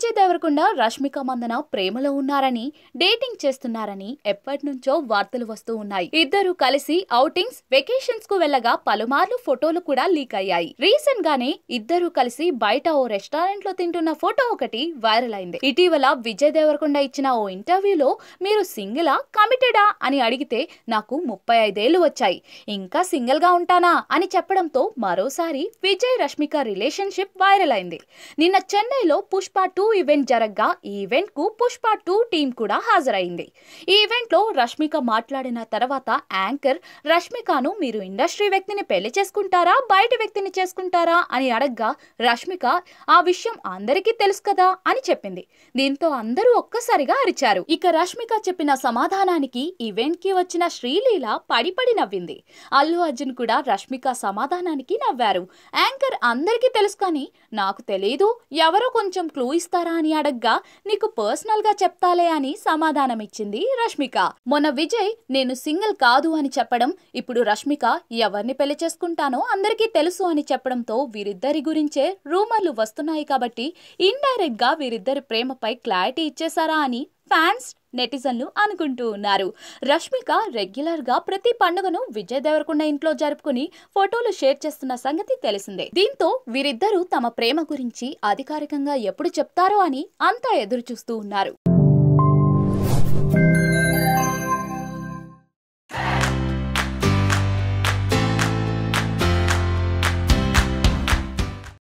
విజయ్ దేవరకొండ రష్మిక మందన ప్రేమలో ఉన్నారని డేటింగ్ చేస్తున్నారని ఎప్పటినుంచో వార్తలు వస్తూ ఉన్నాయి. ఇద్దరు కలిసి ఔటింగ్స్ వెకేషన్స్ కు వెళ్ళగా పలుమార్లు ఫోటోలు కూడా లీక్ అయ్యాయి. రీసెంట్ గానే ఇద్దరు కలిసి బయట ఓ రెస్టారెంట్ లో తింటున్న ఫోటో ఒకటి వైరల్ అయింది. ఇటీవల విజయ్ దేవరకొండ ఇచ్చిన ఓ ఇంటర్వ్యూలో మీరు సింగిలా కమిటెడా అని అడిగితే నాకు 35 ఏళ్లు వచ్చాయి, ఇంకా సింగిల్ గా ఉంటానా అని చెప్పడంతో మరోసారి విజయ్ రష్మిక రిలేషన్షిప్ వైరల్ అయింది. నిన్న చెన్నైలో పుష్ప 2 ఈవెంట్ జరగ్గా ఈ ఈవెంట్ కు పుష్ప 2 టీం కూడా హాజరైంది. ఈ ఈవెంట్ లో రష్మిక మాట్లాడిన తర్వాత యాంకర్ రష్మికను మీరు ఇండస్ట్రీ వ్యక్తిని పెళ్లి చేసుకుంటారా బయట వ్యక్తిని చేసుకుంటారా అని అడగ్గా రష్మిక ఆ విషయం అందరికీ తెలుసు కదా అని చెప్పింది. దీంతో అందరూ ఒక్కసారిగా అరిచారు. ఇక రష్మిక చెప్పిన సమాధానానికి ఈవెంట్ కి వచ్చిన శ్రీలీల పడి నవ్వింది. అల్లు అర్జున్ కూడా రష్మిక సమాధానానికి నవ్వారు. యాంకర్ అందరికీ తెలుసు కానీ నాకు తెలియదు, ఎవరో కొంచెం క్లూ ఇస్తారా అని అడగ్గా నీకు పర్సనల్ గా చెప్తాలే అని సమాధానం ఇచ్చింది రష్మిక. మొన్న విజయ్ నేను సింగిల్ కాదు అని చెప్పడం, ఇప్పుడు రష్మిక ఎవరిని పెళ్లి చేసుకుంటానో అందరికీ తెలుసు అని చెప్పడంతో వీరిద్దరి గురించే రూమర్లు వస్తున్నాయి. కాబట్టి ఇండైరెక్ట్ గా వీరిద్దరి ప్రేమపై క్లారిటీ ఇచ్చేసారా అని ఫ్యాన్స్ నెటిజన్లు అనుకుంటూ ఉన్నారు. రష్మిక రెగ్యులర్ గా ప్రతి పండుగను విజయ్ దేవరకొండ ఇంట్లో జరుపుకుని ఫోటోలు షేర్ చేస్తున్న సంగతి తెలిసిందే. దీంతో వీరిద్దరూ తమ ప్రేమ గురించి అధికారికంగా ఎప్పుడు చెప్తారో అని అంతా ఎదురు చూస్తూ ఉన్నారు.